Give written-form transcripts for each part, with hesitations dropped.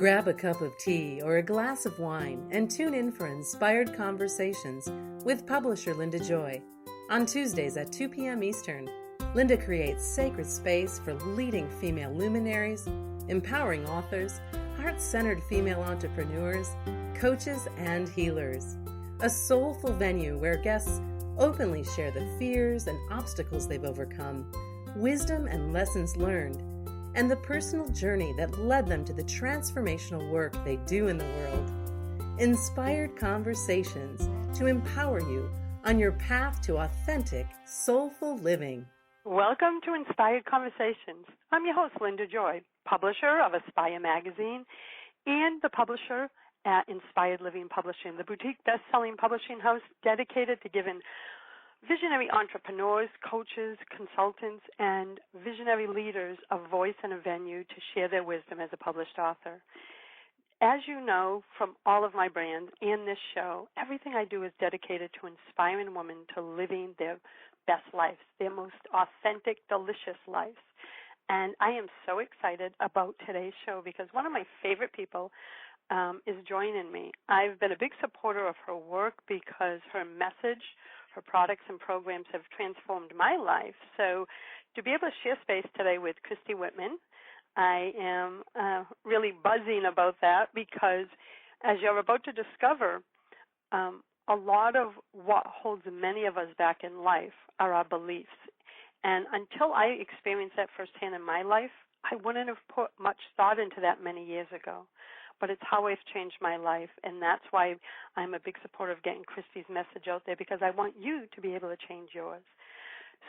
Grab a cup of tea or a glass of wine and tune in for Inspired Conversations with publisher Linda Joy. On Tuesdays at 2 p.m. Eastern, Linda creates sacred space for leading female luminaries, empowering authors, heart-centered female entrepreneurs, coaches, and healers. A soulful venue where guests openly share the fears and obstacles they've overcome, wisdom and lessons learned, and the personal journey that led them to the transformational work they do in the world. Inspired Conversations to empower you on your path to authentic, soulful living. Welcome to Inspired Conversations. I'm your host, Linda Joy, publisher of Aspire magazine and the publisher at Inspired Living Publishing, the boutique best-selling publishing house dedicated to giving visionary entrepreneurs, coaches, consultants, and visionary leaders a voice and a venue to share their wisdom as a published author. As you know from all of my brands and this show, everything I do is dedicated to inspiring women to living their best lives, their most authentic, delicious lives. And I am so excited about today's show because one of my favorite people is joining me. I've been a big supporter of her work because her message, her products and programs have transformed my life. So to be able to share space today with Christy Whitman, I am really buzzing about that because as you're about to discover, a lot of what holds many of us back in life are our beliefs. And until I experienced that firsthand in my life, I wouldn't have put much thought into that many years ago. But it's how I've changed my life, and that's why I'm a big supporter of getting Christy's message out there, because I want you to be able to change yours.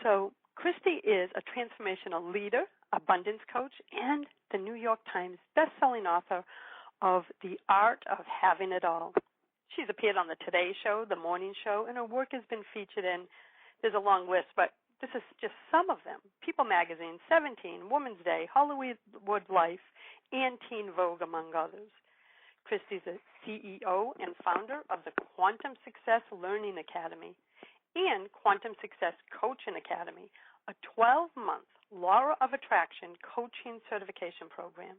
So Christy is a transformational leader, abundance coach, and the New York Times bestselling author of The Art of Having It All. She's appeared on the Today Show, the Morning Show, and her work has been featured in, there's a long list, but this is just some of them: People Magazine, 17, Woman's Day, Hollywood Life, and Teen Vogue, among others. Christy's the CEO and founder of the Quantum Success Learning Academy and Quantum Success Coaching Academy, a 12-month Law of Attraction coaching certification program.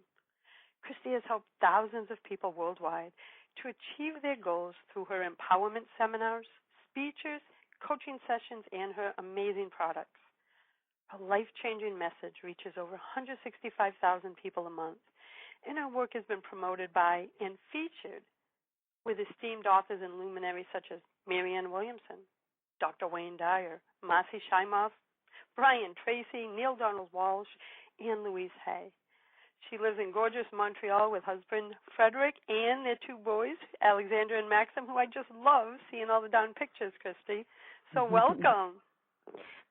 Christy has helped thousands of people worldwide to achieve their goals through her empowerment seminars, speeches, coaching sessions, and her amazing products. Her life-changing message reaches over 165,000 people a month, and her work has been promoted by and featured with esteemed authors and luminaries such as Marianne Williamson, Dr. Wayne Dyer, Marci Shimoff, Brian Tracy, Neale Donald Walsch, and Louise Hay. She lives in gorgeous Montreal with husband Frederick and their two boys, Alexander and Maxim, who I just love seeing all the darn pictures, Christy. So welcome.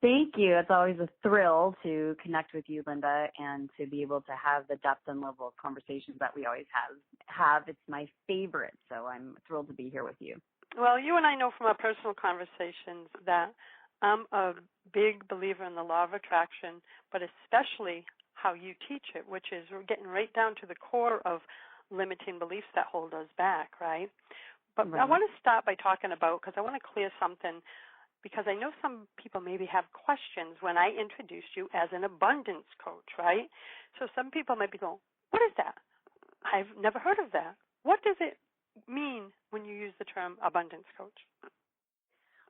Thank you. It's always a thrill to connect with you, Linda, and to be able to have the depth and level of conversations that we always have. It's my favorite, so I'm thrilled to be here with you. Well, you and I know from our personal conversations that I'm a big believer in the law of attraction, but especially how you teach it, which is we're getting right down to the core of limiting beliefs that hold us back, right? But right. I want to start by talking about, because I want to clear something, because I know some people maybe have questions when I introduced you as an abundance coach, right? So some people might be going, what is that? I've never heard of that. What does it mean when you use the term abundance coach?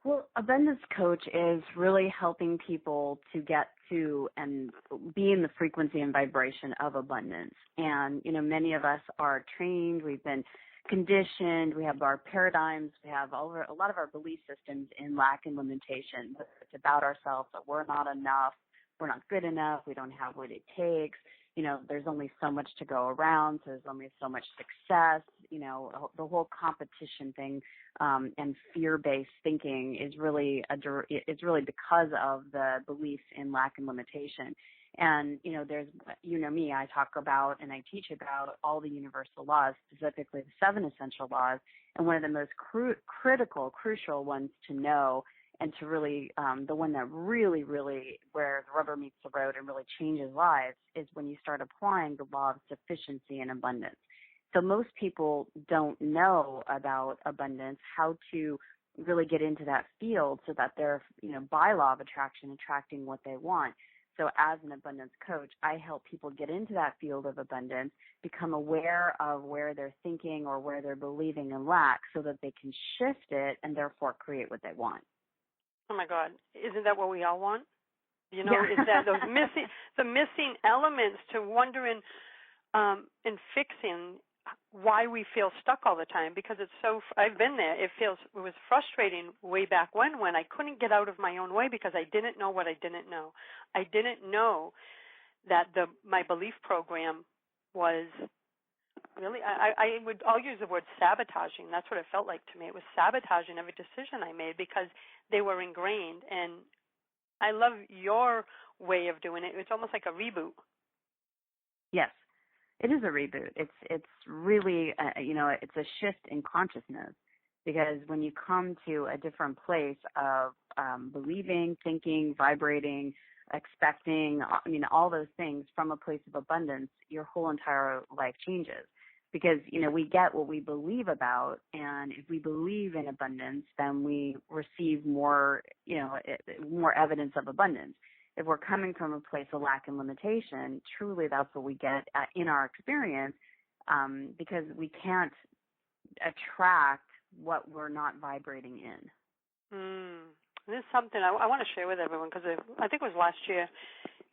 Well, abundance coach is really helping people to get to and be in the frequency and vibration of abundance. And, you know, many of us are trained, we've been conditioned, we have our paradigms, we have a lot of our belief systems in lack and limitation. It's about ourselves, that we're not enough, we're not good enough, we don't have what it takes. You know, there's only so much to go around, so there's only so much success. You know, the whole competition thing and fear-based thinking is really because of the beliefs in lack and limitation. And, you know, there's, you know me, I talk about and I teach about all the universal laws, specifically the 7 essential laws. And one of the most crucial ones to know and to really, the one that really, where the rubber meets the road and really changes lives is when you start applying the law of sufficiency and abundance. So most people don't know about abundance, how to really get into that field so that they're, you know, by law of attraction, attracting what they want. So as an abundance coach, I help people get into that field of abundance, become aware of where they're thinking or where they're believing in lack so that they can shift it and therefore create what they want. Oh my God, isn't that what we all want? You know, Yeah. is that the missing elements to wondering and fixing why we feel stuck all the time, because it's so, I've been there. It was frustrating way back when I couldn't get out of my own way because I didn't know what I didn't know. I didn't know that my belief program was really, I'll use the word sabotaging. That's what it felt like to me. It was sabotaging every decision I made because they were ingrained. And I love your way of doing it. It's almost like a reboot. Yes. It is a reboot. It's really, it's a shift in consciousness, because when you come to a different place of believing, thinking, vibrating, expecting, all those things from a place of abundance, your whole entire life changes. Because, we get what we believe about, and if we believe in abundance, then we receive more, more evidence of abundance. If we're coming from a place of lack and limitation, truly that's what we get in our experience, because we can't attract what we're not vibrating in. This is something I want to share with everyone, because I think it was last year.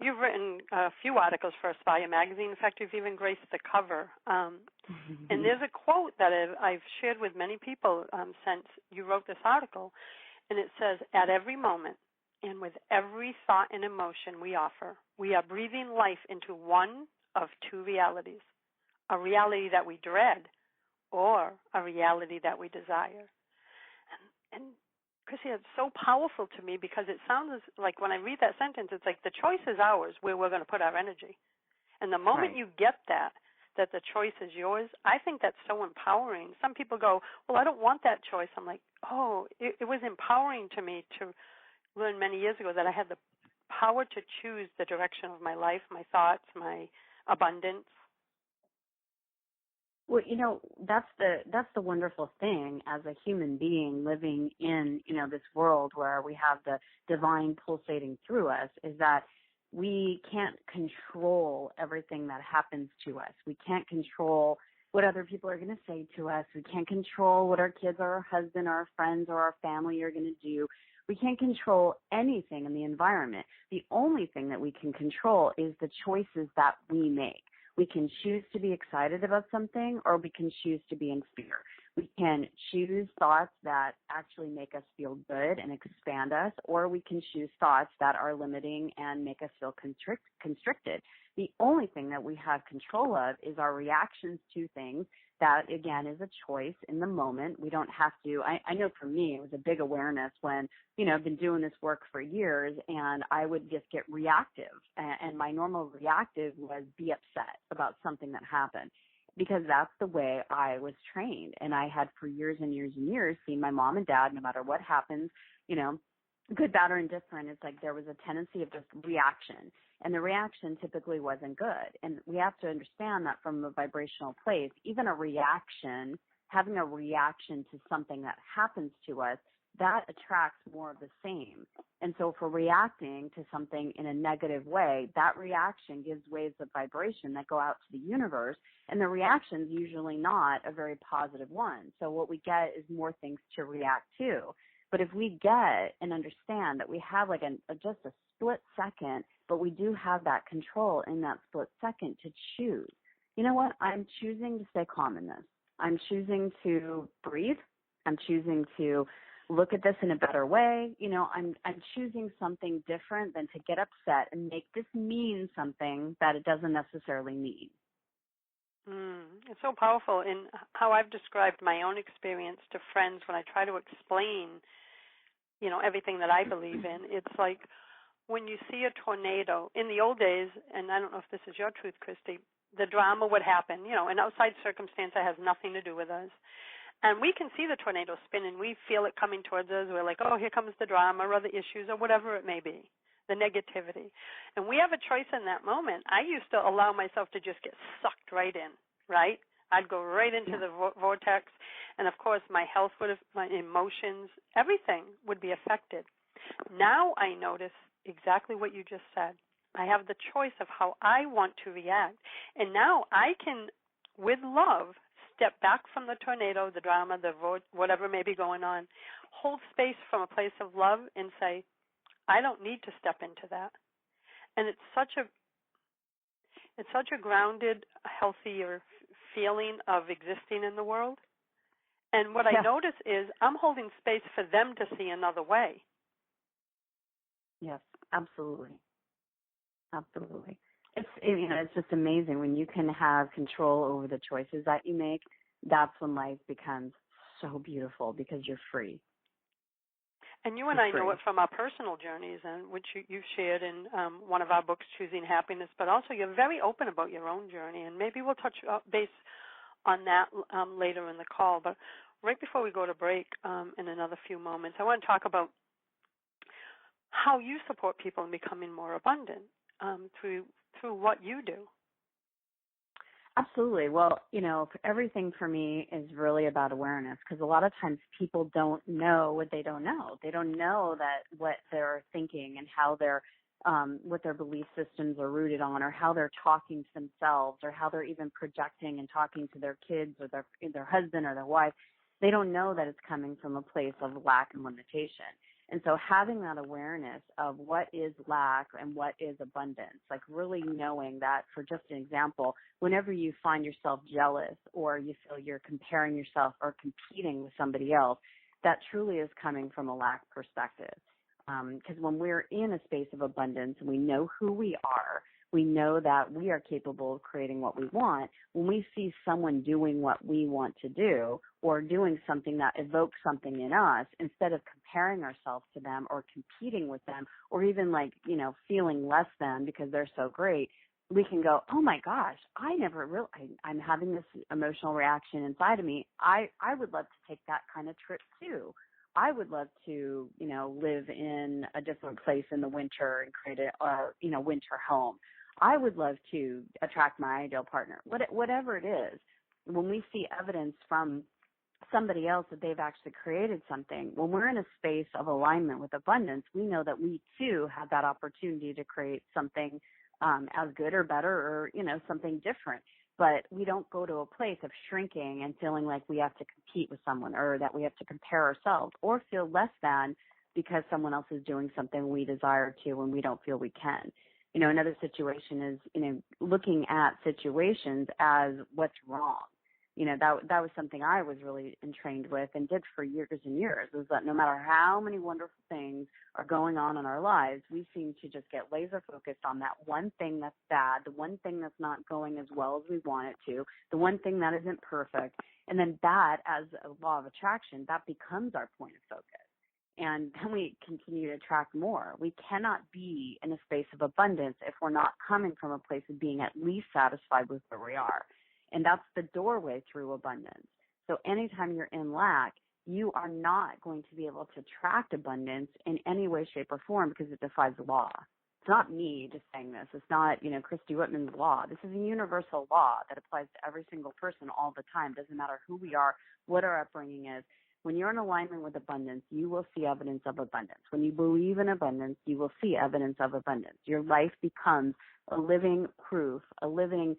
You've written a few articles for Aspire magazine. In fact, you've even graced the cover. And there's a quote that I've shared with many people since you wrote this article, and it says, "At every moment, and with every thought and emotion we offer, we are breathing life into one of two realities, a reality that we dread or a reality that we desire." And Chrissy, it's so powerful to me, because it sounds like when I read that sentence, it's like the choice is ours where we're going to put our energy. And the moment you get that the choice is yours, I think that's so empowering. Some people go, well, I don't want that choice. I'm like, oh, it was empowering to me to learned many years ago that I had the power to choose the direction of my life, my thoughts, my abundance. Well, that's the wonderful thing as a human being living in, this world where we have the divine pulsating through us, is that we can't control everything that happens to us. We can't control what other people are going to say to us. We can't control what our kids or our husband or our friends or our family are going to do. We can't control anything in the environment. The only thing that we can control is the choices that we make. We can choose to be excited about something, or we can choose to be in fear. We can choose thoughts that actually make us feel good and expand us, or we can choose thoughts that are limiting and make us feel constricted. The only thing that we have control of is our reactions to things. That, again, is a choice in the moment. We don't have to. I know for me, it was a big awareness when, I've been doing this work for years, and I would just get reactive. And my normal reactive was be upset about something that happened, because that's the way I was trained. And I had for years and years and years seen my mom and dad, no matter what happens, good, bad, or indifferent, it's like there was a tendency of just reaction. And the reaction typically wasn't good. And we have to understand that from a vibrational place, even a reaction, having a reaction to something that happens to us, that attracts more of the same. And so if we're reacting to something in a negative way, that reaction gives waves of vibration that go out to the universe, and the reaction's usually not a very positive one. So what we get is more things to react to. But if we get and understand that we have like just a split second, but we do have that control in that split second to choose. You know what? I'm choosing to stay calm in this. I'm choosing to breathe. I'm choosing to look at this in a better way. I'm choosing something different than to get upset and make this mean something that it doesn't necessarily mean. It's so powerful in how I've described my own experience to friends when I try to explain, everything that I believe in. It's like when you see a tornado in the old days, and I don't know if this is your truth, Christy, the drama would happen, an outside circumstance that has nothing to do with us. And we can see the tornado spin, and we feel it coming towards us. We're like, oh, here comes the drama or the issues or whatever it may be, the negativity. And we have a choice in that moment. I used to allow myself to just get sucked right in, right? I'd go right into the vortex, and of course my health would have, my emotions, everything would be affected. Now I notice exactly what you just said. I have the choice of how I want to react. And now I can, with love, step back from the tornado, the drama, the whatever may be going on, hold space from a place of love and say, I don't need to step into that. And it's such a grounded, healthier feeling of existing in the world. And what I notice is I'm holding space for them to see another way. Yes, absolutely. Absolutely. It's just amazing when you can have control over the choices that you make. That's when life becomes so beautiful because you're free. And you and I know it from our personal journeys, and which you've shared in one of our books, Choosing Happiness, but also you're very open about your own journey, and maybe we'll touch base on that later in the call. But right before we go to break in another few moments, I want to talk about how you support people in becoming more abundant through what you do. Absolutely. Well, everything for me is really about awareness, because a lot of times people don't know what they don't know. They don't know that what they're thinking and how what their belief systems are rooted on, or how they're talking to themselves, or how they're even projecting and talking to their kids or their husband or their wife. They don't know that it's coming from a place of lack and limitation. And so having that awareness of what is lack and what is abundance, like really knowing that, for just an example, whenever you find yourself jealous or you feel you're comparing yourself or competing with somebody else, that truly is coming from a lack perspective. Because when we're in a space of abundance and we know who we are, we know that we are capable of creating what we want. When we see someone doing what we want to do, or doing something that evokes something in us, instead of comparing ourselves to them or competing with them, or even feeling less than because they're so great, we can go, oh my gosh, I'm having this emotional reaction inside of me. I would love to take that kind of trip too. I would love to, live in a different place in the winter and create a winter home. I would love to attract my ideal partner. Whatever it is, when we see evidence from somebody else that they've actually created something, when we're in a space of alignment with abundance, we know that we too have that opportunity to create something as good or better, or, something different. But we don't go to a place of shrinking and feeling like we have to compete with someone, or that we have to compare ourselves, or feel less than because someone else is doing something we desire to when we don't feel we can. Another situation is, looking at situations as what's wrong. That was something I was really entrained with and did for years and years, is that no matter how many wonderful things are going on in our lives, we seem to just get laser focused on that one thing that's bad, the one thing that's not going as well as we want it to, the one thing that isn't perfect. And then that, as a law of attraction, that becomes our point of focus. And then we continue to attract more. We cannot be in a space of abundance if we're not coming from a place of being at least satisfied with where we are. And that's the doorway through abundance. So anytime you're in lack, you are not going to be able to attract abundance in any way, shape, or form, because it defies the law. It's not me just saying this. It's not, Christy Whitman's law. This is a universal law that applies to every single person all the time. Doesn't matter who we are, what our upbringing is. When you're in alignment with abundance, you will see evidence of abundance. When you believe in abundance, you will see evidence of abundance. Your life becomes a living proof, a living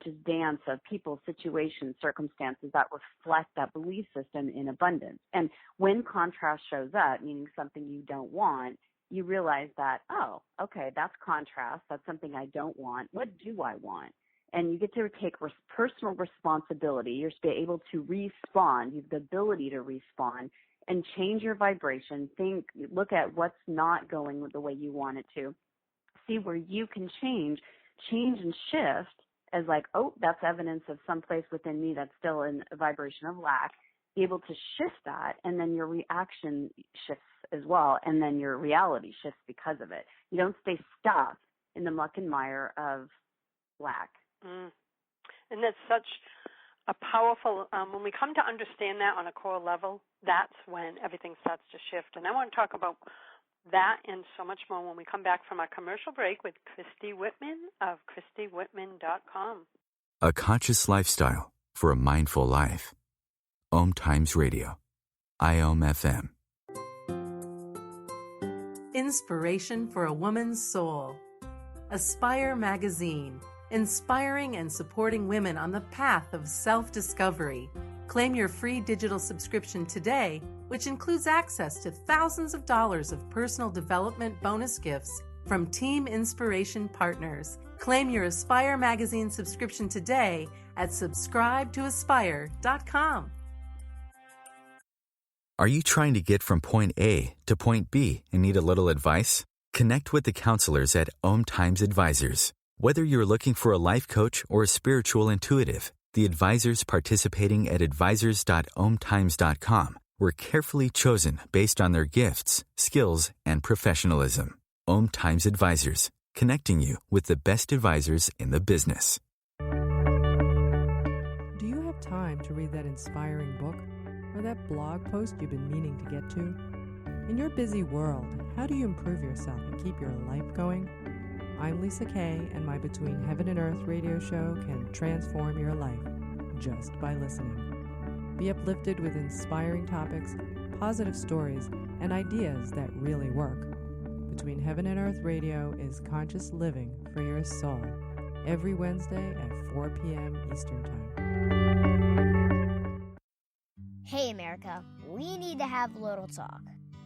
just dance of people, situations, circumstances that reflect that belief system in abundance. And when contrast shows up, meaning something you don't want, you realize that, oh, okay, that's contrast. That's something I don't want. What do I want? And you get to take personal responsibility. You're able to respond. You have the ability to respond and change your vibration. Look at what's not going the way you want it to. See where you can change and shift as like, oh, that's evidence of some place within me that's still in a vibration of lack. Be able to shift that, and then your reaction shifts as well, and then your reality shifts because of it. You don't stay stuck in the muck and mire of lack. And that's such a powerful, when we come to understand that on a core level, that's when everything starts to shift. And I want to talk about that and so much more when we come back from our commercial break with Christy Whitman of ChristyWhitman.com. A conscious lifestyle for a mindful life. OMTimes Radio. IOM FM. Inspiration for a woman's soul. Aspire Magazine, inspiring and supporting women on the path of self-discovery. Claim your free digital subscription today, which includes access to thousands of dollars of personal development bonus gifts from Team Inspiration partners. Claim your Aspire Magazine subscription today at subscribetoaspire.com. Are you trying to get from point A to point B and need a little advice? Connect with the counselors at OMTimes Advisors. Whether you're looking for a life coach or a spiritual intuitive, the advisors participating at advisors.omtimes.com were carefully chosen based on their gifts, skills, and professionalism. OMTimes Advisors, connecting you with the best advisors in the business. Do you have time to read that inspiring book or that blog post you've been meaning to get to? In your busy world, how do you improve yourself and keep your life going? I'm Lisa Kay, and my Between Heaven and Earth radio show can transform your life just by listening. Be uplifted with inspiring topics, positive stories, and ideas that really work. Between Heaven and Earth Radio is conscious living for your soul, every Wednesday at 4 p.m. Eastern Time. Hey, America, we need to have a little talk.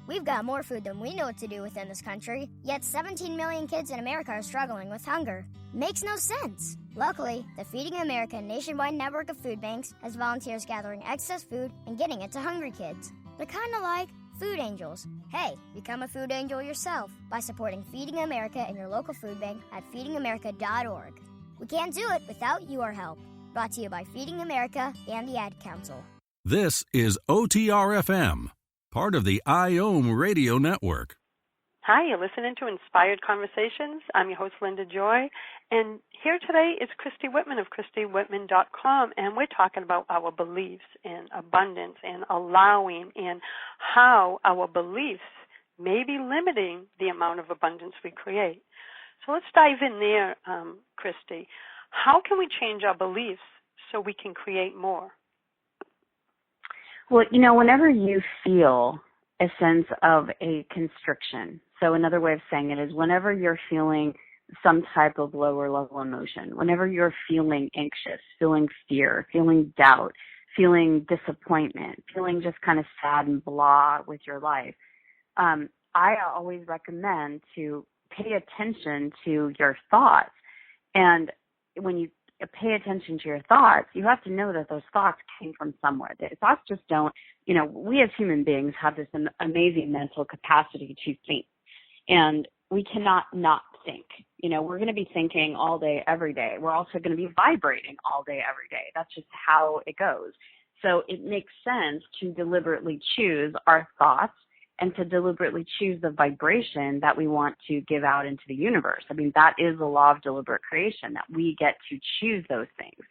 We've got more food than we know what to do with in this country, yet 17 million kids in America are struggling with hunger. Makes no sense. Luckily, the Feeding America nationwide network of food banks has volunteers gathering excess food and getting it to hungry kids. They're kind of like food angels. Hey, become a food angel yourself by supporting Feeding America in your local food bank at feedingamerica.org. We can't do it without your help. Brought to you by Feeding America and the Ad Council. This is OTR-FM, part of the IOM Radio Network. Hi, you're listening to Inspired Conversations. I'm your host, Linda Joy, and here today is Christy Whitman of ChristyWhitman.com, and we're talking about our beliefs in abundance and allowing and how our beliefs may be limiting the amount of abundance we create. So let's dive in there, Christy. How can we change our beliefs so we can create more? Well, whenever you feel a sense of a constriction, so another way of saying it is whenever you're feeling some type of lower level emotion, whenever you're feeling anxious, feeling fear, feeling doubt, feeling disappointment, feeling just kind of sad and blah with your life, I always recommend to pay attention to your thoughts. And when you pay attention to your thoughts, you have to know that those thoughts came from somewhere. The thoughts just don't, we as human beings have this amazing mental capacity to think. And we cannot not think. We're going to be thinking all day, every day. We're also going to be vibrating all day, every day. That's just how it goes. So it makes sense to deliberately choose our thoughts and to deliberately choose the vibration that we want to give out into the universe. I mean, that is the law of deliberate creation, that we get to choose those things.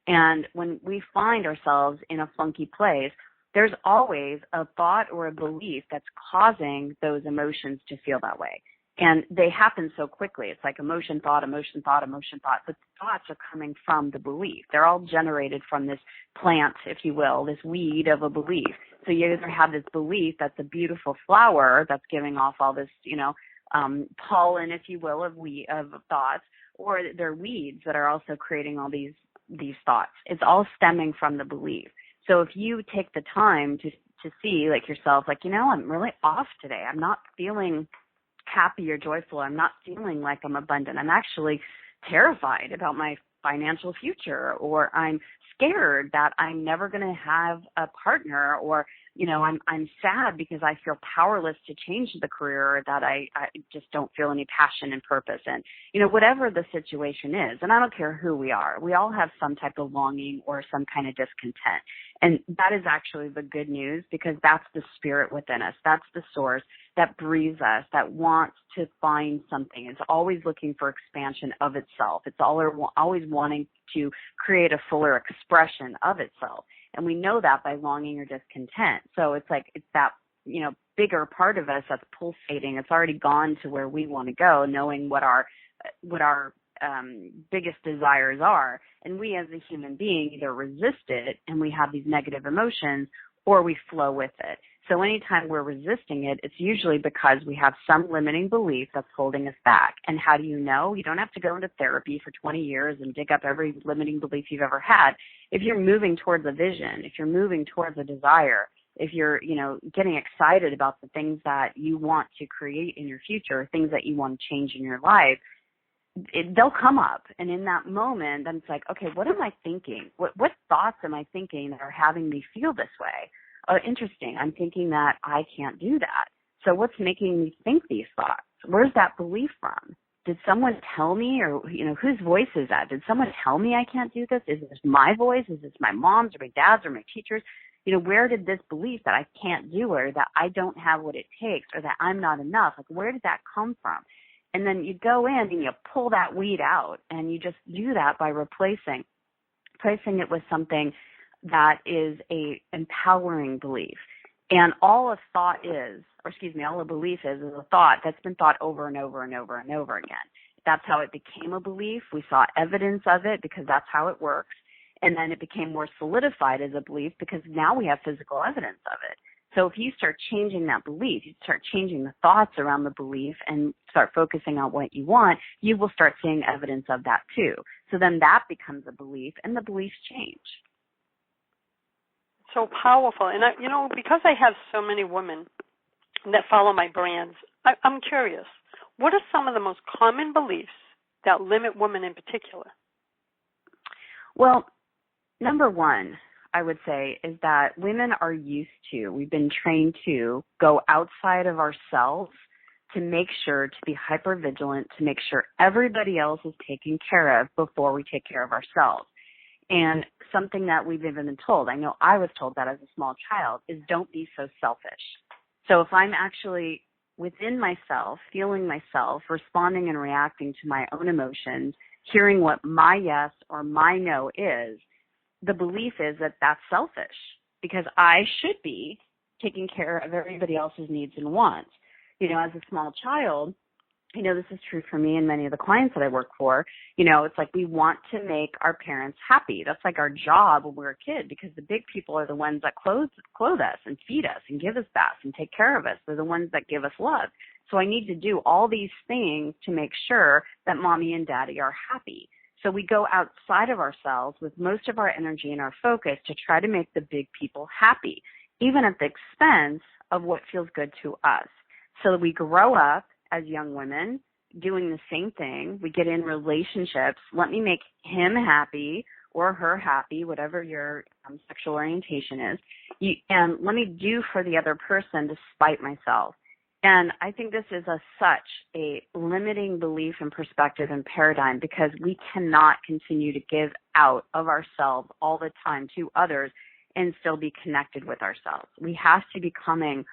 And when we find ourselves in a funky place, there's always a thought or a belief that's causing those emotions to feel that way. And they happen so quickly. It's like emotion, thought, emotion, thought, emotion, thought. But the thoughts are coming from the belief. They're all generated from this plant, if you will, this weed of a belief. So you either have this belief that's a beautiful flower that's giving off all this, pollen, if you will, of thoughts, or they're weeds that are also creating all these thoughts. It's all stemming from the belief. So if you take the time to see, like yourself, like, I'm really off today. I'm not feeling happy or joyful. I'm not feeling like I'm abundant. I'm actually terrified about my financial future, or I'm scared that I'm never going to have a partner, or, I'm sad because I feel powerless to change the career, that I just don't feel any passion and purpose in. Whatever the situation is, and I don't care who we are, we all have some type of longing or some kind of discontent. And that is actually the good news, because that's the spirit within us. That's the source that breathes us, that wants to find something. It's always looking for expansion of itself. It's always wanting to create a fuller expression of itself. And we know that by longing or discontent. So it's that, bigger part of us that's pulsating. It's already gone to where we want to go, knowing what our biggest desires are. And we as a human being either resist it and we have these negative emotions, or we flow with it. So anytime we're resisting it, it's usually because we have some limiting belief that's holding us back. And how do you know? You don't have to go into therapy for 20 years and dig up every limiting belief you've ever had. If you're moving towards a vision, if you're moving towards a desire, if you're, getting excited about the things that you want to create in your future, things that you want to change in your life, they'll come up. And in that moment, then it's like, okay, what am I thinking? What thoughts am I thinking that are having me feel this way? Oh, interesting. I'm thinking that I can't do that. So what's making me think these thoughts? Where's that belief from? Did someone tell me, or, whose voice is that? Did someone tell me I can't do this? Is this my voice? Is this my mom's or my dad's or my teacher's? Where did this belief that I can't do it, or that I don't have what it takes, or that I'm not enough, where did that come from? And then you go in and you pull that weed out, and you just do that by replacing it with something that is a empowering belief. And all a belief is a thought that's been thought over and over and over and over again. That's how it became a belief. We saw evidence of it because that's how it works. And then it became more solidified as a belief because now we have physical evidence of it. So if you start changing that belief, you start changing the thoughts around the belief and start focusing on what you want, you will start seeing evidence of that too. So then that becomes a belief, and the beliefs change. So powerful. And, because I have so many women that follow my brands, I'm curious, what are some of the most common beliefs that limit women in particular? Well, number one, I would say, is that women are we've been trained to go outside of ourselves to make sure to be hypervigilant, to make sure everybody else is taken care of before we take care of ourselves. And something that we've even been told, I know I was told that as a small child, is don't be so selfish. So if I'm actually within myself, feeling myself, responding and reacting to my own emotions, hearing what my yes or my no is, the belief is that that's selfish because I should be taking care of everybody else's needs and wants. As a small child, this is true for me and many of the clients that I work for. It's like we want to make our parents happy. That's like our job when we're a kid because the big people are the ones that clothe us and feed us and give us baths and take care of us. They're the ones that give us love. So I need to do all these things to make sure that mommy and daddy are happy. So we go outside of ourselves with most of our energy and our focus to try to make the big people happy, even at the expense of what feels good to us. So we grow up as young women doing the same thing. We get in relationships. Let me make him happy or her happy, whatever your sexual orientation is. And let me do for the other person despite myself. And I think this is such a limiting belief and perspective and paradigm because we cannot continue to give out of ourselves all the time to others and still be connected with ourselves. We have to be coming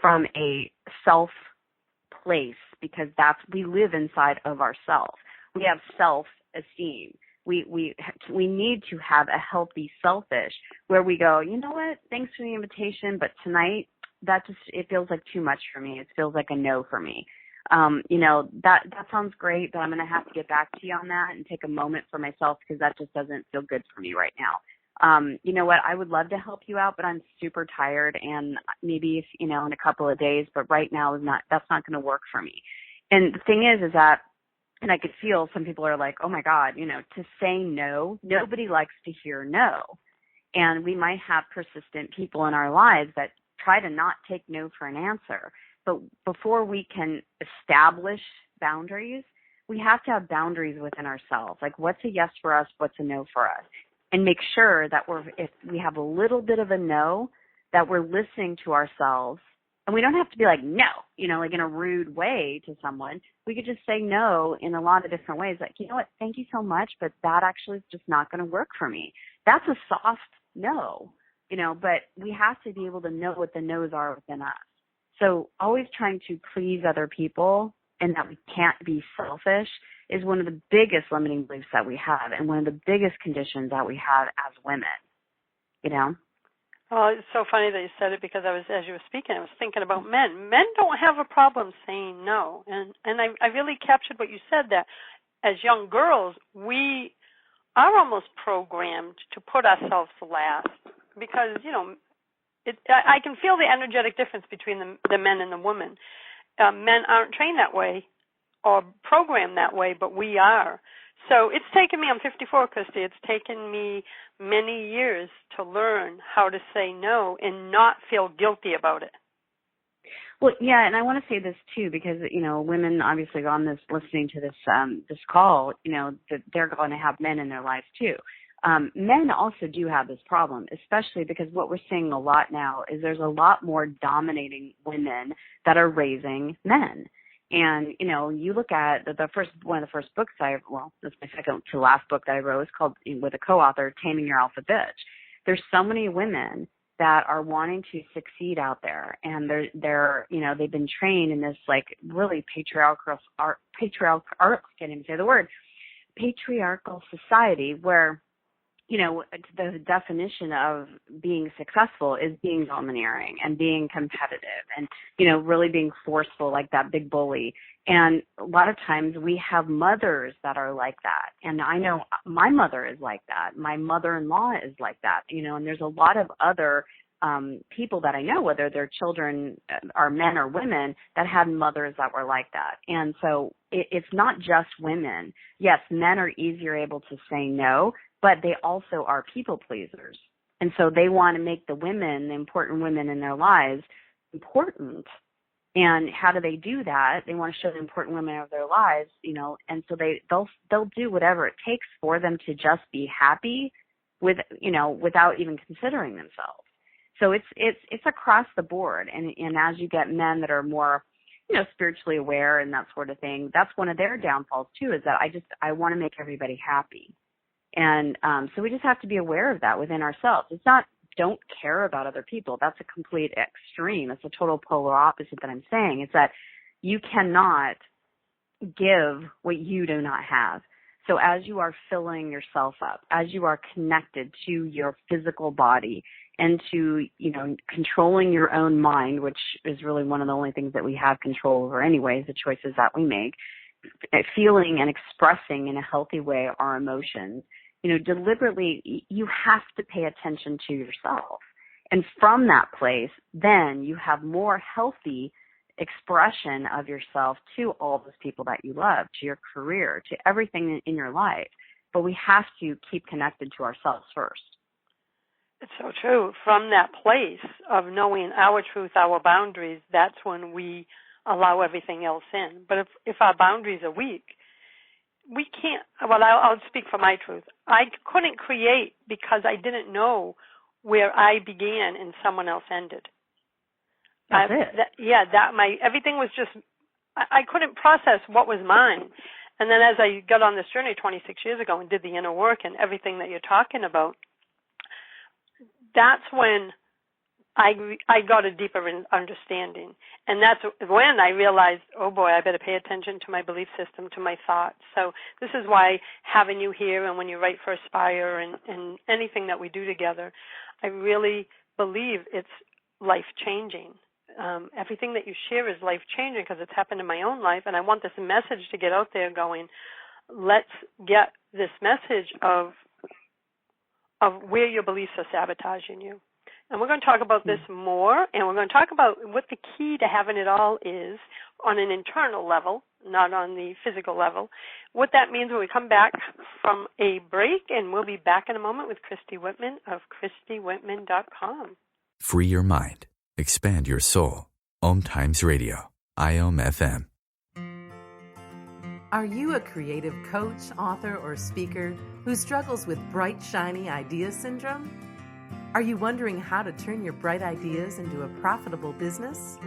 from a self place because we live inside of ourselves. We have self-esteem. We need to have a healthy selfish where we go, you know what, thanks for the invitation, but tonight it feels like too much for me. It feels like a no for me. That sounds great, but I'm going to have to get back to you on that and take a moment for myself because that just doesn't feel good for me right now. You know what, I would love to help you out, but I'm super tired and maybe if, in a couple of days, but right now that's not going to work for me. And the thing is that, and I could feel some people are like, oh my God, to say no, nobody likes to hear no. And we might have persistent people in our lives that try to not take no for an answer. But before we can establish boundaries, we have to have boundaries within ourselves. Like what's a yes for us, what's a no for us? And make sure that if we have a little bit of a no, that we're listening to ourselves. And we don't have to be like, no, like in a rude way to someone. We could just say no in a lot of different ways. Like, you know what, thank you so much, but that actually is just not going to work for me. That's a soft no, but we have to be able to know what the no's are within us. So always trying to please other people and that we can't be selfish is one of the biggest limiting beliefs that we have and one of the biggest conditions that we have as women, Oh, it's so funny that you said it because as you were speaking, I was thinking about men. Men don't have a problem saying no. And I really captured what you said, that as young girls, we are almost programmed to put ourselves last because, I can feel the energetic difference between the men and the women. Men aren't trained that way or programmed that way, but we are. So it's taken me, I'm 54, Christy, it's taken me many years to learn how to say no and not feel guilty about it. Well, yeah, and I want to say this too, because, women obviously on this, listening to this call, that they're going to have men in their lives too. Men also do have this problem, especially because what we're seeing a lot now is there's a lot more dominating women that are raising men. And, you look at one of the first books that's my second to last book that I wrote. It's called, with a co-author, Taming Your Alpha Bitch. There's so many women that are wanting to succeed out there, and they've been trained in this like really patriarchal society where, the definition of being successful is being domineering and being competitive and, really being forceful like that big bully. And a lot of times we have mothers that are like that. And I know my mother is like that. My mother-in-law is like that, and there's a lot of other people that I know, whether their children are men or women, that had mothers that were like that. And so it's not just women. Yes, men are easier able to say no, but they also are people pleasers. And so they want to make the important women in their lives, important. And how do they do that? They want to show the important women of their lives, and so they'll do whatever it takes for them to just be happy without even considering themselves. So it's across the board. And as you get men that are more, spiritually aware and that sort of thing, that's one of their downfalls too, is that I want to make everybody happy. And so we just have to be aware of that within ourselves. It's not don't care about other people. That's a complete extreme. It's a total polar opposite that I'm saying. It's that you cannot give what you do not have. So as you are filling yourself up, as you are connected to your physical body and to, controlling your own mind, which is really one of the only things that we have control over anyways, the choices that we make, feeling and expressing in a healthy way our emotions, deliberately, you have to pay attention to yourself. And from that place, then you have more healthy expression of yourself to all those people that you love, to your career, to everything in your life. But we have to keep connected to ourselves first. It's so true. From that place of knowing our truth, our boundaries, that's when we allow everything else in. But if our boundaries are weak, we can't. Well, I'll speak for my truth. I couldn't create because I didn't know where I began and someone else ended. That's it. Everything was just, I couldn't process what was mine. And then as I got on this journey 26 years ago and did the inner work and everything that you're talking about, that's when I got a deeper understanding. And that's when I realized, oh boy, I better pay attention to my belief system, to my thoughts. So this is why having you here and when you write for Aspire and anything that we do together, I really believe it's life-changing. Everything that you share is life-changing because it's happened in my own life, and I want this message to get out there going, let's get this message of where your beliefs are sabotaging you. And we're going to talk about this more, and we're going to talk about what the key to having it all is on an internal level, not on the physical level, what that means when we come back from a break, and we'll be back in a moment with Christy Whitman of ChristyWhitman.com. Free your mind. Expand your soul. OMTimes Radio. IOM FM. Are you a creative coach, author, or speaker who struggles with bright, shiny idea syndrome? Are you wondering how to turn your bright ideas into a profitable business?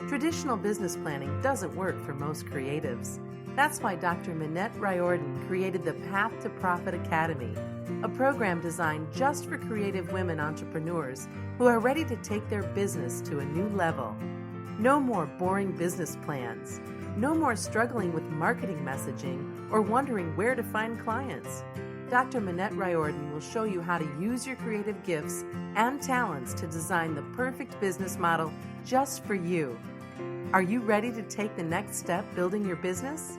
Traditional business planning doesn't work for most creatives. That's why Dr. Minette Riordan created the Path to Profit Academy, a program designed just for creative women entrepreneurs who are ready to take their business to a new level. No more boring business plans. No more struggling with marketing messaging or wondering where to find clients. Dr. Minette Riordan will show you how to use your creative gifts and talents to design the perfect business model just for you. Are you ready to take the next step building your business?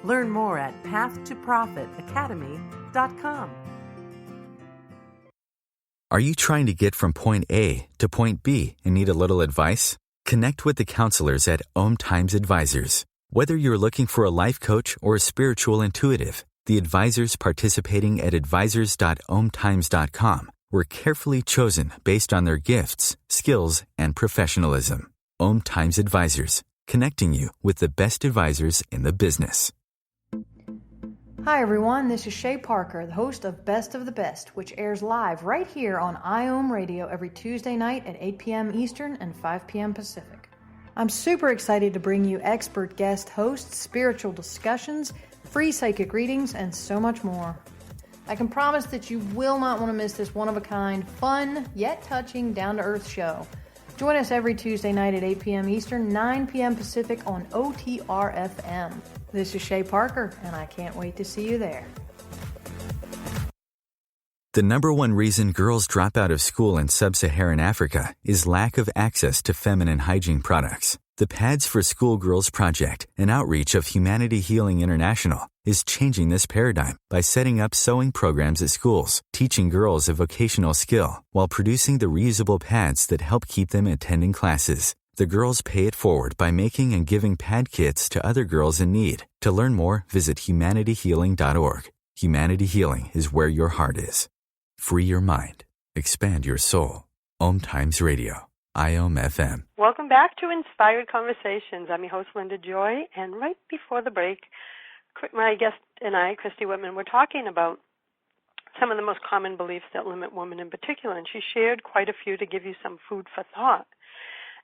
Learn more at pathtoprofitacademy.com. Are you trying to get from point A to point B and need a little advice? Connect with the counselors at OMTimes Advisors. Whether you're looking for a life coach or a spiritual intuitive, the advisors participating at advisors.omtimes.com were carefully chosen based on their gifts, skills, and professionalism. OMTimes Advisors, connecting you with the best advisors in the business. Hi everyone, this is Shay Parker, the host of Best of the Best, which airs live right here on IOM Radio every Tuesday night at 8 p.m. Eastern and 5 p.m. Pacific. I'm super excited to bring you expert guest hosts, spiritual discussions, free psychic readings, and so much more. I can promise that you will not want to miss this one-of-a-kind, fun, yet touching, down-to-earth show. Join us every Tuesday night at 8 p.m. Eastern, 9 p.m. Pacific on OTR-FM. This is Shay Parker, and I can't wait to see you there. The number one reason girls drop out of school in sub-Saharan Africa is lack of access to feminine hygiene products. The Pads for Schoolgirls Project, an outreach of Humanity Healing International, is changing this paradigm by setting up sewing programs at schools, teaching girls a vocational skill, while producing the reusable pads that help keep them attending classes. The girls pay it forward by making and giving pad kits to other girls in need. To learn more, visit humanityhealing.org. Humanity Healing is where your heart is. Free your mind. Expand your soul. OMTimes Radio. IOM FM. Welcome back to Inspired Conversations. I'm your host, Linda Joy, and right before the break, my guest and I, Christy Whitman, were talking about some of the most common beliefs that limit women in particular, and she shared quite a few to give you some food for thought.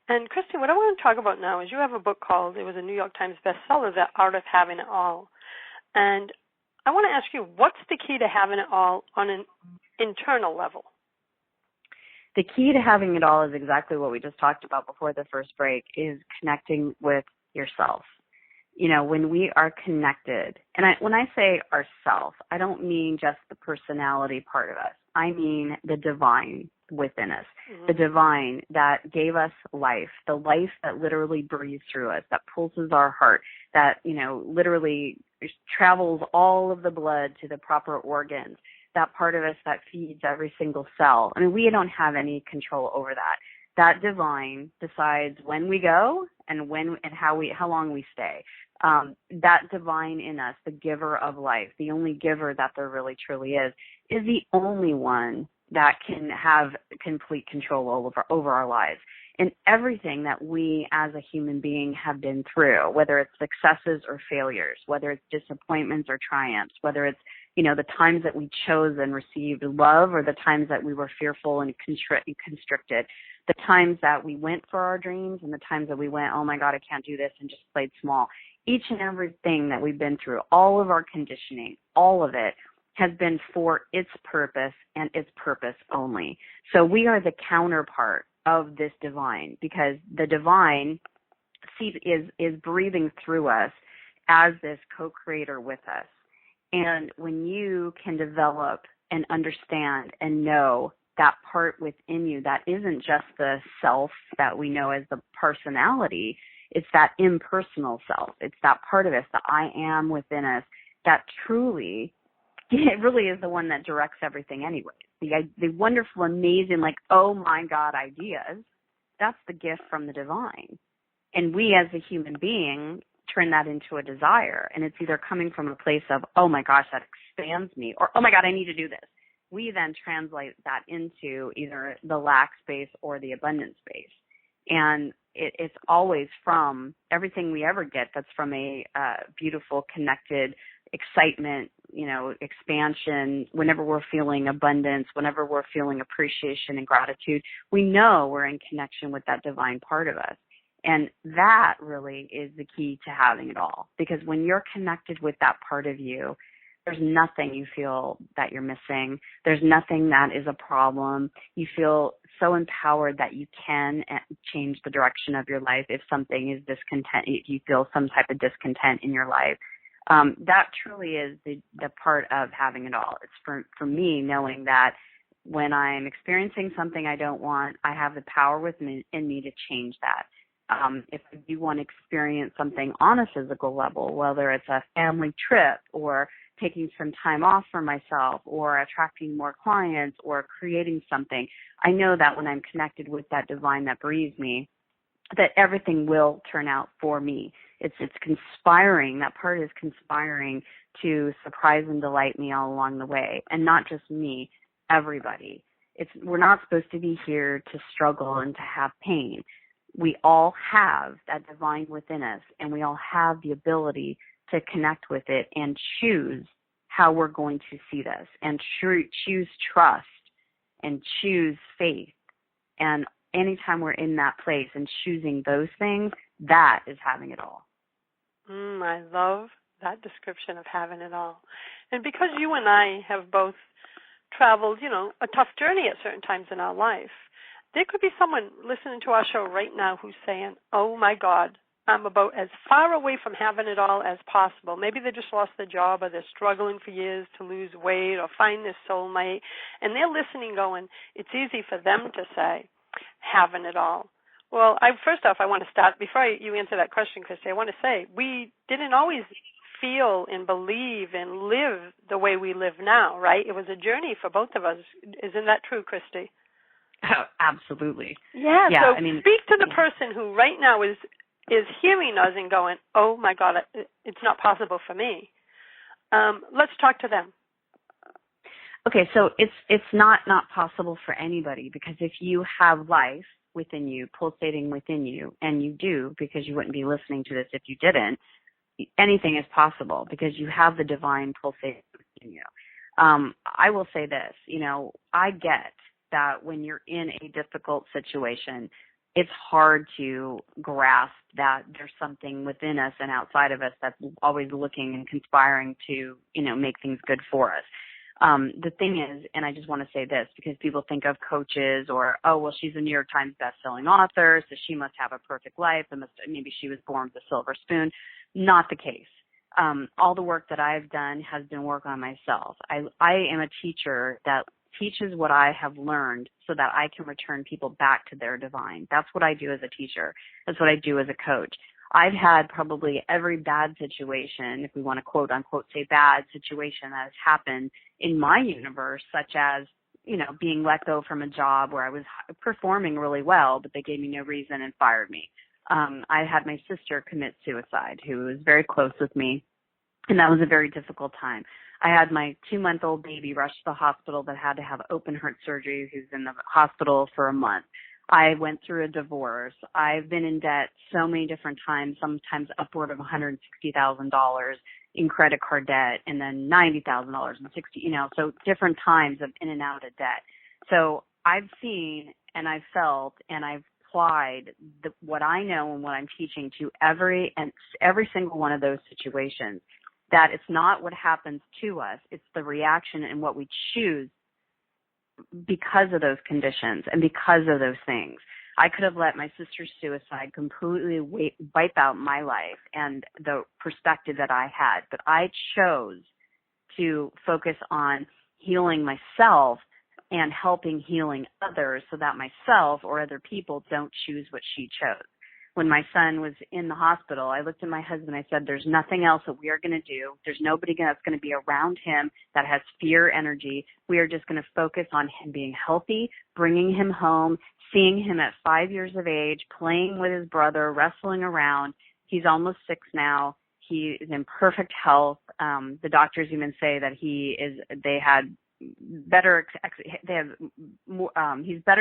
And Christy, what I want to talk about now is you have a book called, it was a New York Times bestseller, The Art of Having It All. And I want to ask you, what's the key to having it all on an internal level? The key to having it all is exactly what we just talked about before the first break, is connecting with yourself. You know, when we are connected, and when I say ourself, I don't mean just the personality part of us. I mean the divine within us, the divine that gave us life, the life that literally breathes through us, that pulses our heart, that, you know, literally travels all of the blood to the proper organs, that part of us that feeds every single cell. I mean, we don't have any control over that. That divine decides when we go and when and how long we stay. That divine in us, the giver of life, the only giver that there really truly is the only one that can have complete control over our lives. And everything that we as a human being have been through, whether it's successes or failures, whether it's disappointments or triumphs, whether it's, you know, the times that we chose and received love or the times that we were fearful and constricted, the times that we went for our dreams and the times that we went, oh my God, I can't do this, and just played small. Each and everything that we've been through, all of our conditioning, all of it has been for its purpose and its purpose only. So we are the counterpart of this divine, because the divine is breathing through us as this co-creator with us. And when you can develop and understand and know that part within you that isn't just the self that we know as the personality, it's that impersonal self. It's that part of us, the I am within us, that truly, it really is the one that directs everything anyway. The wonderful, amazing, like, oh my God ideas, that's the gift from the divine. And we as a human being turn that into a desire. And it's either coming from a place of, oh my gosh, that expands me, or, oh my God, I need to do this. We then translate that into either the lack space or the abundance space. And it's always from everything we ever get that's from a beautiful, connected excitement, you know, expansion. Whenever we're feeling abundance, whenever we're feeling appreciation and gratitude, we know we're in connection with that divine part of us. And that really is the key to having it all. Because when you're connected with that part of you, there's nothing you feel that you're missing. There's nothing that is a problem. You feel so empowered that you can change the direction of your life if something is discontent, if you feel some type of discontent in your life. That truly is the part of having it all. It's for me knowing that when I'm experiencing something I don't want, I have the power within me to change that. If you want to experience something on a physical level, whether it's a family trip or taking some time off for myself or attracting more clients or creating something, I know that when I'm connected with that divine that breathes me, that everything will turn out for me. It's conspiring. That part is conspiring to surprise and delight me all along the way. And not just me, everybody. We're not supposed to be here to struggle and to have pain. We all have that divine within us, and we all have the ability to connect with it and choose how we're going to see this, and choose trust and choose faith. And anytime we're in that place and choosing those things, that is having it all. I love that description of having it all. And because you and I have both traveled, a tough journey at certain times in our life, there could be someone listening to our show right now who's saying, oh, my God, I'm about as far away from having it all as possible. Maybe they just lost their job, or they're struggling for years to lose weight or find their soulmate, and they're listening going, it's easy for them to say, having it all. Well, first off, I want to start, before you answer that question, Christy, I want to say we didn't always feel and believe and live the way we live now, right? It was a journey for both of us. Isn't that true, Christy? Oh, absolutely. Yeah, so speak to the person who right now is hearing us and going, oh, my God, it's not possible for me. Let's talk to them. Okay, so it's not possible for anybody, because if you have life within you, pulsating within you, and you do, because you wouldn't be listening to this if you didn't, anything is possible because you have the divine pulsating within you. I will say this, I get that when you're in a difficult situation, it's hard to grasp that there's something within us and outside of us that's always looking and conspiring to, make things good for us. The thing is, and I just want to say this, because people think of coaches or, oh, well, she's a New York Times bestselling author, so she must have a perfect life, and maybe she was born with a silver spoon. Not the case. All the work that I've done has been work on myself. I am a teacher that teaches what I have learned so that I can return people back to their divine. That's what I do as a teacher. That's what I do as a coach. I've had probably every bad situation, if we want to quote unquote say bad situation that has happened in my universe, such as, being let go from a job where I was performing really well, but they gave me no reason and fired me. I had my sister commit suicide, who was very close with me, and that was a very difficult time. I had my 2-month-old baby rushed to the hospital that had to have open heart surgery, who's in the hospital for a month. I went through a divorce. I've been in debt so many different times, sometimes upward of $160,000 in credit card debt, and then $90,000 and so different times of in and out of debt. So I've seen and I've felt and I've applied what I know and what I'm teaching to every single one of those situations, that it's not what happens to us, it's the reaction and what we choose because of those conditions and because of those things. I could have let my sister's suicide completely wipe out my life and the perspective that I had, but I chose to focus on healing myself and helping healing others so that myself or other people don't choose what she chose. When my son was in the hospital, I looked at my husband, I said, there's nothing else that we are going to do. There's nobody that's going to be around him that has fear energy. We are just going to focus on him being healthy, bringing him home, seeing him at 5 years of age, playing with his brother, wrestling around. He's almost 6 now. He is in perfect health. The doctors even say that he's better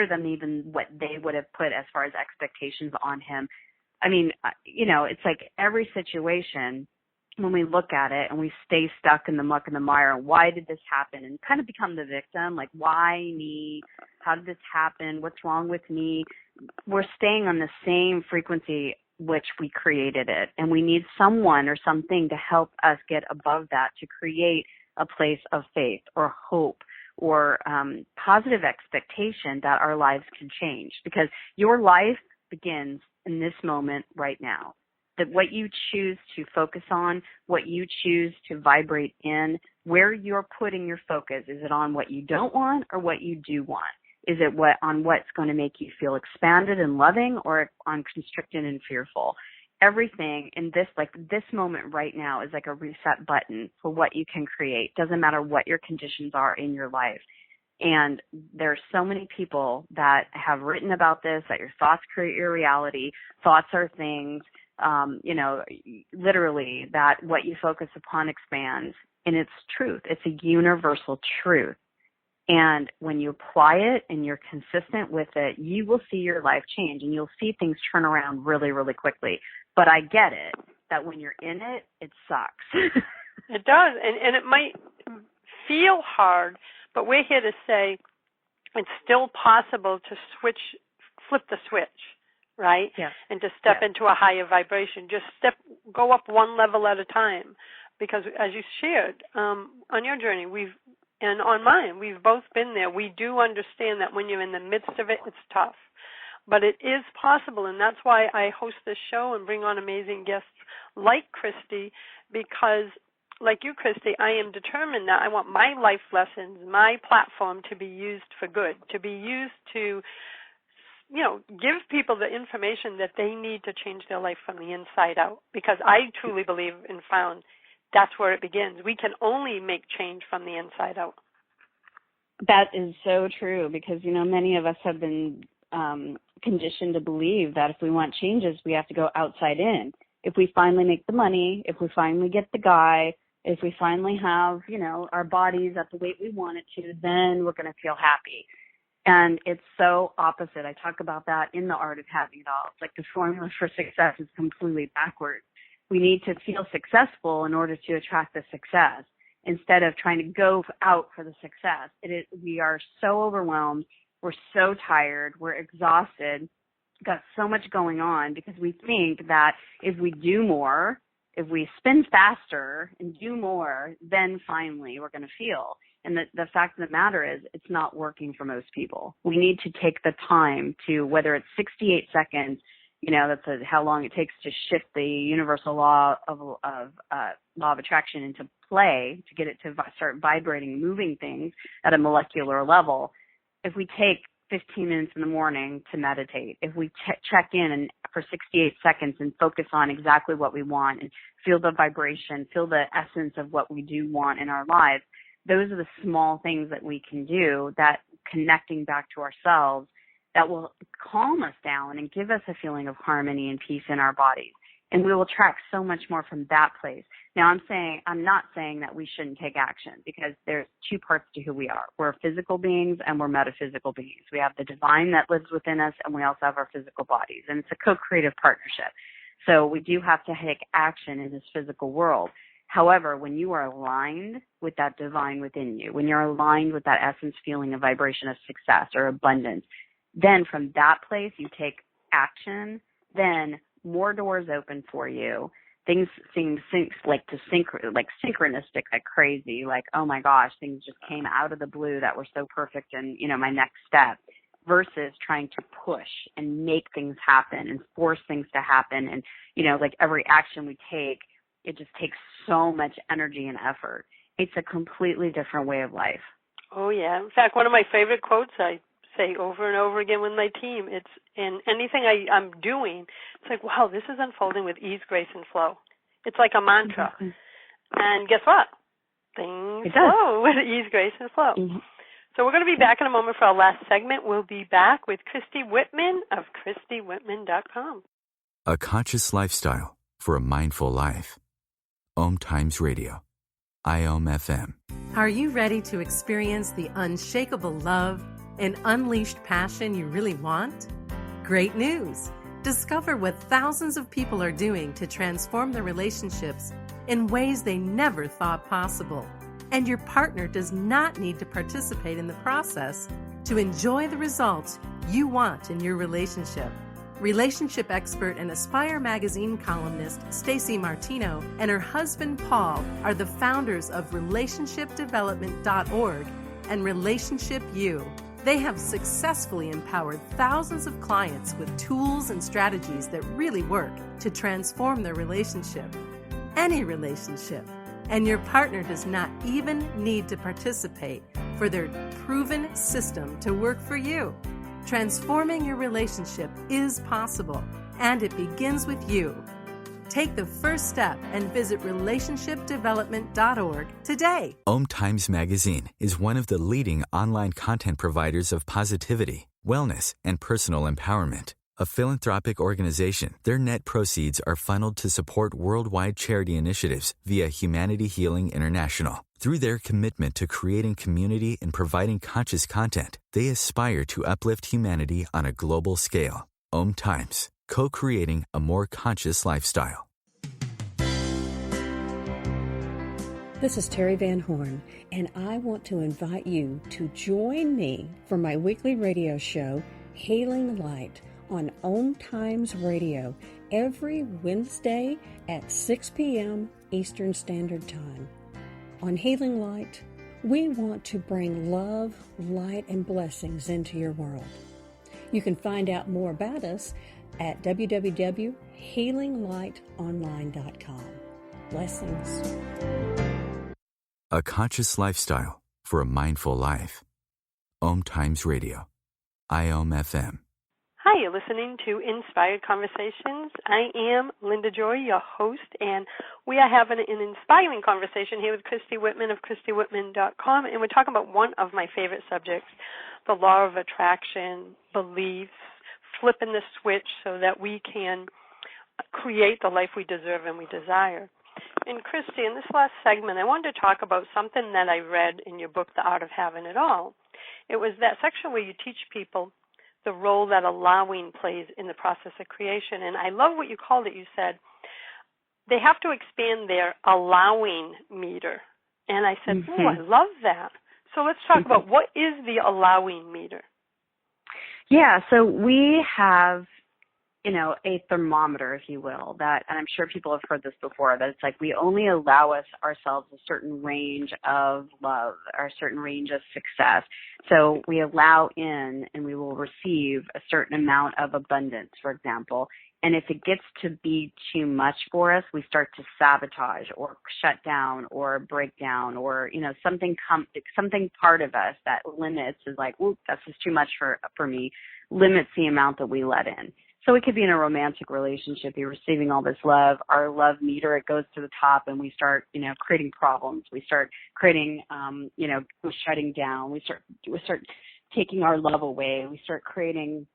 than even what they would have put as far as expectations on him. I mean, it's like every situation, when we look at it and we stay stuck in the muck and the mire, why did this happen? And kind of become the victim, like, why me? How did this happen? What's wrong with me? We're staying on the same frequency which we created it. And we need someone or something to help us get above that, to create a place of faith or hope or positive expectation that our lives can change. Because your life begins in this moment right now. That what you choose to focus on, what you choose to vibrate in, where you're putting your focus, is it on what you don't want or what you do want? Is it on what's going to make you feel expanded and loving, or on constricted and fearful? everything in this moment right now is like a reset button for what you can create. Doesn't matter what your conditions are in your life. And there's so many people that have written about this, that your thoughts create your reality. Thoughts are things, literally that what you focus upon expands. And it's truth. It's a universal truth. And when you apply it and you're consistent with it, you will see your life change and you'll see things turn around really, really quickly. But I get it, that when you're in it, it sucks. It does. And it might feel hard, but we're here to say it's still possible to flip the switch, right? Yes. And to step into a higher vibration. Just go up one level at a time. Because as you shared on your journey, and on mine, we've both been there. We do understand that when you're in the midst of it, it's tough. But it is possible, and that's why I host this show and bring on amazing guests like Christy, because like you, Christy, I am determined that I want my life lessons, my platform to be used for good, to be used to, give people the information that they need to change their life from the inside out. Because I truly believe and found that's where it begins. We can only make change from the inside out. That is so true because, many of us have been conditioned to believe that if we want changes, we have to go outside in. If we finally make the money, if we finally get the guy, if we finally have, our bodies at the weight we want it to, then we're going to feel happy. And it's so opposite. I talk about that in The Art of Having It All. It's like the formula for success is completely backwards. We need to feel successful in order to attract the success instead of trying to go out for the success. We are so overwhelmed. We're so tired. We're exhausted. Got so much going on because we think that if we do more, if we spin faster and do more, then finally we're going to feel. And the fact of the matter is it's not working for most people. We need to take the time to, whether it's 68 seconds, that's how long it takes to shift the universal law of attraction into play to get it to start vibrating, moving things at a molecular level. If we take 15 minutes in the morning to meditate, if we check in for 68 seconds and focus on exactly what we want and feel the vibration, feel the essence of what we do want in our lives, those are the small things that we can do that connecting back to ourselves that will calm us down and give us a feeling of harmony and peace in our bodies. And we will attract so much more from that place. Now, I'm not saying that we shouldn't take action because there's two parts to who we are. We're physical beings and we're metaphysical beings. We have the divine that lives within us and we also have our physical bodies. And it's a co-creative partnership. So we do have to take action in this physical world. However, when you are aligned with that divine within you, when you're aligned with that essence feeling of vibration of success or abundance, then from that place you take action, then more doors open for you. Things seem synchronistic, like crazy, like, oh my gosh, things just came out of the blue that were so perfect and, my next step, versus trying to push and make things happen and force things to happen. And, like every action we take, it just takes so much energy and effort. It's a completely different way of life. Oh, yeah. In fact, one of my favorite quotes I say over and over again with my team, it's in anything I'm doing, it's like, wow, this is unfolding with ease, grace, and flow. It's like a mantra. Mm-hmm. And guess what? Things flow with ease, grace, and flow. Mm-hmm. So we're going to be back in a moment for our last segment. We'll be back with Christy Whitman of ChristyWhitman.com. A conscious lifestyle for a mindful life. OMTimes Radio. IOM FM. Are you ready to experience the unshakable love and unleashed passion you really want? Great news! Discover what thousands of people are doing to transform their relationships in ways they never thought possible. And your partner does not need to participate in the process to enjoy the results you want in your relationship. Relationship expert and Aspire magazine columnist Stacey Martino and her husband Paul are the founders of relationshipdevelopment.org and Relationship U. They have successfully empowered thousands of clients with tools and strategies that really work to transform their relationship. Any relationship. And your partner does not even need to participate for their proven system to work for you. Transforming your relationship is possible, and it begins with you. Take the first step and visit relationshipdevelopment.org today. OMTimes Magazine is one of the leading online content providers of positivity, wellness, and personal empowerment. A philanthropic organization, their net proceeds are funneled to support worldwide charity initiatives via Humanity Healing International. Through their commitment to creating community and providing conscious content, they aspire to uplift humanity on a global scale. OMTimes, co-creating a more conscious lifestyle. This is Terry Van Horn, and I want to invite you to join me for my weekly radio show, Healing Light, on OMTimes Radio every Wednesday at 6 p.m. Eastern Standard Time. On Healing Light, we want to bring love, light, and blessings into your world. You can find out more about us at www.healinglightonline.com. Blessings. A conscious lifestyle for a mindful life. OMTimes Radio. IOM FM. Hi, you're listening to Inspired Conversations. I am Linda Joy, your host, and we are having an inspiring conversation here with Christy Whitman of ChristyWhitman.com, and we're talking about one of my favorite subjects, the law of attraction, beliefs, flipping the switch so that we can create the life we deserve and we desire. And Christy, in this last segment, I wanted to talk about something that I read in your book, The Art of Having It All. It was that section where you teach people the role that allowing plays in the process of creation. And I love what you called it. You said they have to expand their allowing meter. And I said, oh, I love that. So let's talk about what is the allowing meter? Yeah, so we have, a thermometer, if you will, that, and I'm sure people have heard this before, that it's like we only allow ourselves a certain range of love or a certain range of success. So we allow in and we will receive a certain amount of abundance, for example. And if it gets to be too much for us, we start to sabotage or shut down or break down or, something part of us that limits is like, ooh, that's just too much for me, limits the amount that we let in. So it could be in a romantic relationship. You're receiving all this love. Our love meter, it goes to the top, and we start, creating problems. We start creating, shutting down. We start taking our love away. We start creating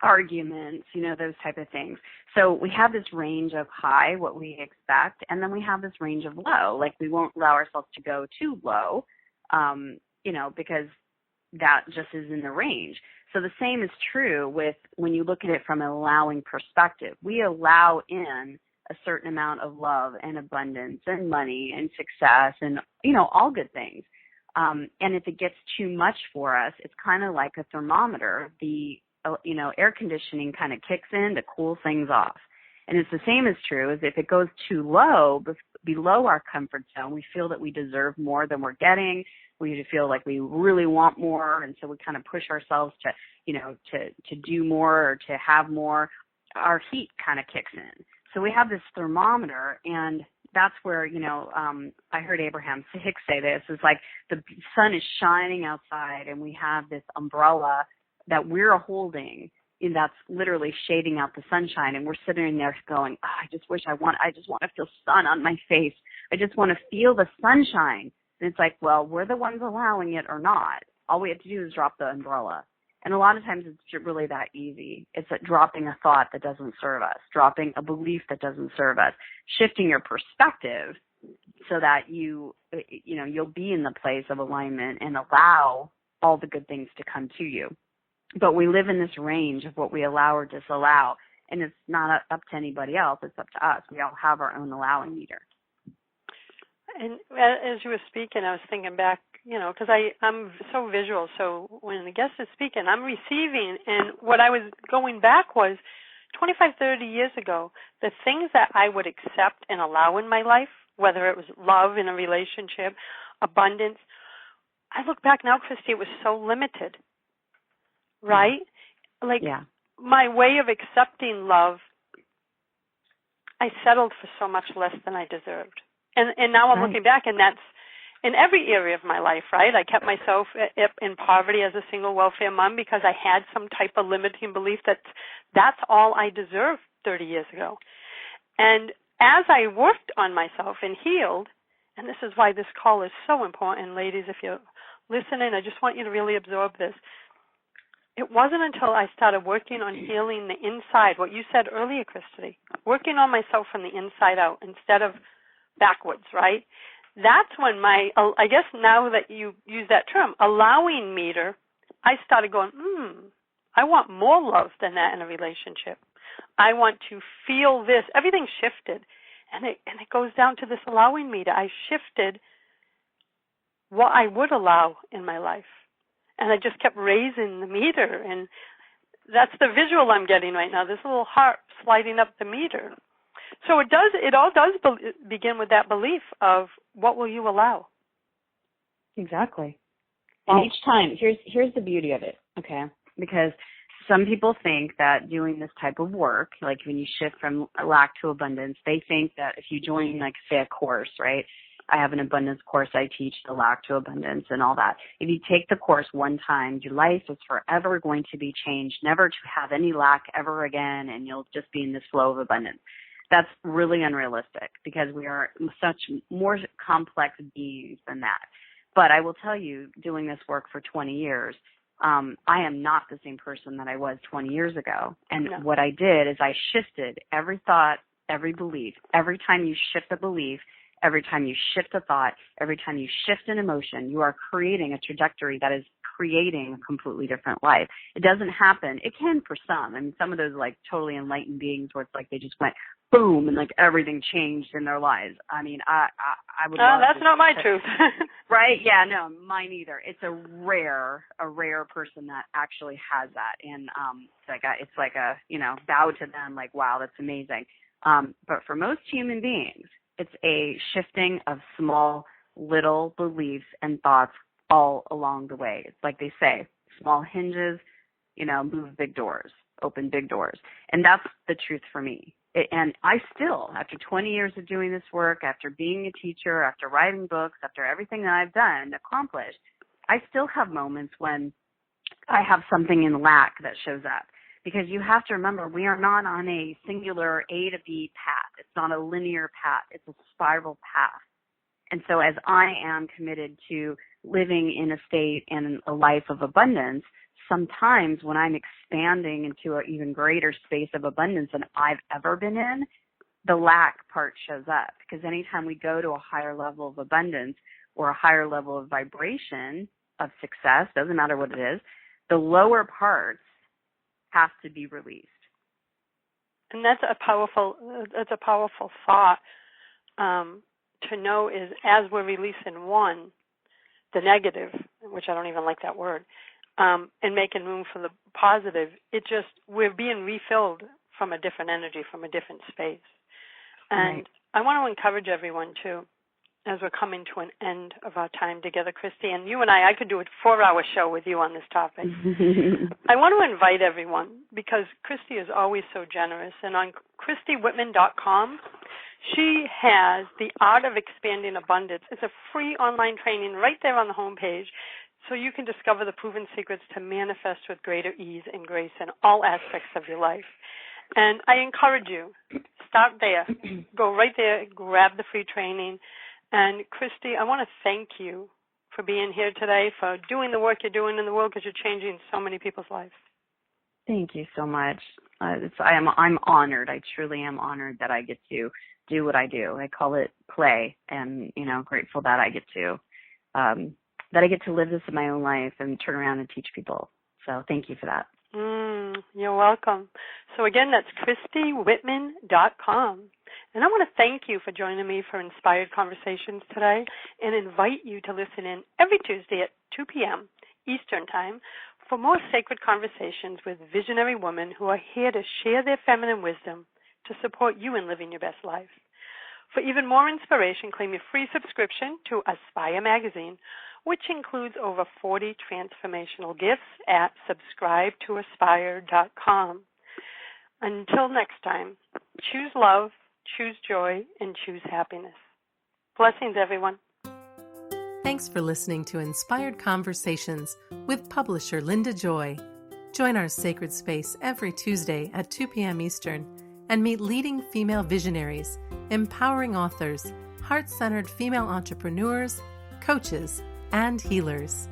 arguments, those type of things. So we have this range of high, what we expect, and then we have this range of low. Like we won't allow ourselves to go too low, because that just is in the range. So the same is true with when you look at it from an allowing perspective. We allow in a certain amount of love and abundance and money and success and, all good things. And if it gets too much for us, it's kind of like a thermometer. The, air conditioning kind of kicks in to cool things off. And it's the same is true as if it goes too low, below our comfort zone, we feel that we deserve more than we're getting. We feel like we really want more, and so we kind of push ourselves to do more or to have more. Our heat kind of kicks in. So we have this thermometer, and that's where, I heard Abraham-Hicks say this, is like the sun is shining outside, and we have this umbrella that we're holding, and that's literally shading out the sunshine, and we're sitting there going, I just want to feel sun on my face. I just want to feel the sunshine. And it's like, well, we're the ones allowing it or not. All we have to do is drop the umbrella. And a lot of times it's really that easy. It's like dropping a thought that doesn't serve us, dropping a belief that doesn't serve us, shifting your perspective so that you'll be in the place of alignment and allow all the good things to come to you. But we live in this range of what we allow or disallow, and it's not up to anybody else. It's up to us. We all have our own allowing meter. And as you were speaking, I was thinking back, because I'm so visual. So when the guest is speaking, I'm receiving. And what I was going back was 25, 30 years ago, the things that I would accept and allow in my life, whether it was love in a relationship, abundance, I look back now, Christy, it was so limited, right? My way of accepting love, I settled for so much less than I deserved. And now I'm looking back, and that's in every area of my life, right? I kept myself in poverty as a single welfare mom because I had some type of limiting belief that that's all I deserved 30 years ago. And as I worked on myself and healed, and this is why this call is so important, ladies, if you're listening, I just want you to really absorb this. It wasn't until I started working on healing the inside, what you said earlier, Christy, working on myself from the inside out instead of backwards, right? That's when I guess now that you use that term, allowing meter, I started going, I want more love than that in a relationship. I want to feel this. Everything shifted. And it goes down to this allowing meter. I shifted what I would allow in my life. And I just kept raising the meter. And that's the visual I'm getting right now, this little heart sliding up the meter. So it all does begin with that belief of what will you allow? Exactly. And each time, here's the beauty of it, okay? Because some people think that doing this type of work, like when you shift from lack to abundance, they think that if you join, like, say, a course, right? I have an abundance course. I teach the lack to abundance and all that. If you take the course one time, your life is forever going to be changed, never to have any lack ever again, and you'll just be in this flow of abundance. That's really unrealistic because we are such more complex beings than that. But I will tell you, doing this work for 20 years, I am not the same person that I was 20 years ago. And what I did is I shifted every thought, every belief. Every time you shift a belief, every time you shift a thought, every time you shift an emotion, you are creating a trajectory that is creating a completely different life. It doesn't happen. It can for some. I mean, some of those like totally enlightened beings where it's like they just went boom and like everything changed in their lives. I mean, I would love that's not my truth. Right? Yeah, no, mine either. It's a rare person that actually has that. And it's like a bow to them, like, wow, that's amazing. But for most human beings, it's a shifting of small little beliefs and thoughts all along the way. It's like they say, small hinges, move big doors, open big doors. And that's the truth for me. And I still, after 20 years of doing this work, after being a teacher, after writing books, after everything that I've done, accomplished, I still have moments when I have something in lack that shows up. Because you have to remember, we are not on a singular A to B path. It's not a linear path. It's a spiral path. And so as I am committed to living in a state and a life of abundance, sometimes when I'm expanding into an even greater space of abundance than I've ever been in, the lack part shows up. Because anytime we go to a higher level of abundance or a higher level of vibration of success, doesn't matter what it is, the lower parts have to be released. And that's a powerful thought to know is as we're releasing one, the negative, which I don't even like that word, and making room for the positive, we're being refilled from a different energy, from a different space. And right. I want to encourage everyone too, as we're coming to an end of our time together, Christy, and you and I could do a 4-hour show with you on this topic. I want to invite everyone, because Christy is always so generous, and on ChristyWhitman.com, she has The Art of Expanding Abundance. It's a free online training right there on the homepage, so you can discover the proven secrets to manifest with greater ease and grace in all aspects of your life. And I encourage you, start there. Go right there, grab the free training. And Christy, I want to thank you for being here today, for doing the work you're doing in the world, because you're changing so many people's lives. Thank you so much. I'm honored. I truly am honored that I get to do what I do. I call it play, and grateful that I get to live this in my own life and turn around and teach people. So thank you for that. You're welcome. So again, that's ChristyWhitman.com. And I want to thank you for joining me for Inspired Conversations today and invite you to listen in every Tuesday at 2 p.m. Eastern Time for more sacred conversations with visionary women who are here to share their feminine wisdom to support you in living your best life. For even more inspiration, claim your free subscription to Aspire magazine, which includes over 40 transformational gifts at subscribetoaspire.com. Until next time, choose love, choose joy, and choose happiness. Blessings, everyone. Thanks for listening to Inspired Conversations with publisher Linda Joy. Join our sacred space every Tuesday at 2 p.m. Eastern and meet leading female visionaries, empowering authors, heart-centered female entrepreneurs, coaches, and healers.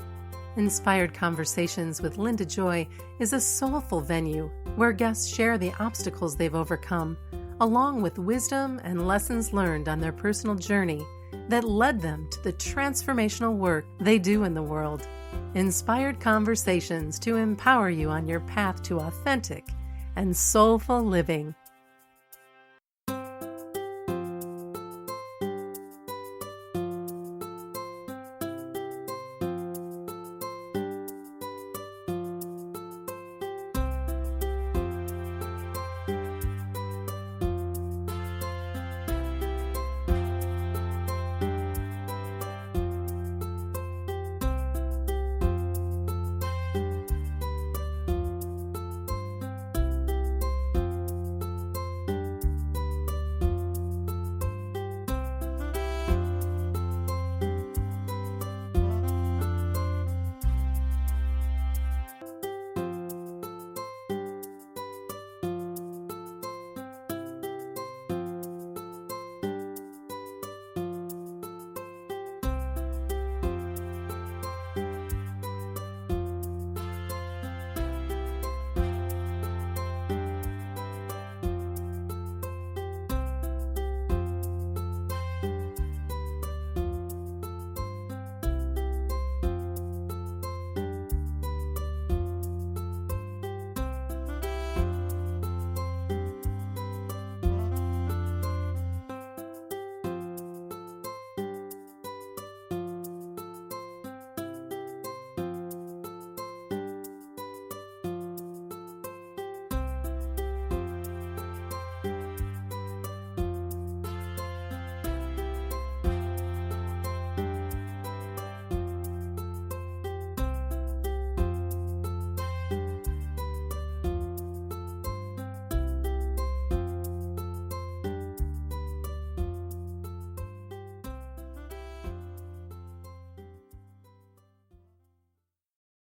Inspired Conversations with Linda Joy is a soulful venue where guests share the obstacles they've overcome, along with wisdom and lessons learned on their personal journey that led them to the transformational work they do in the world. Inspired Conversations to empower you on your path to authentic and soulful living.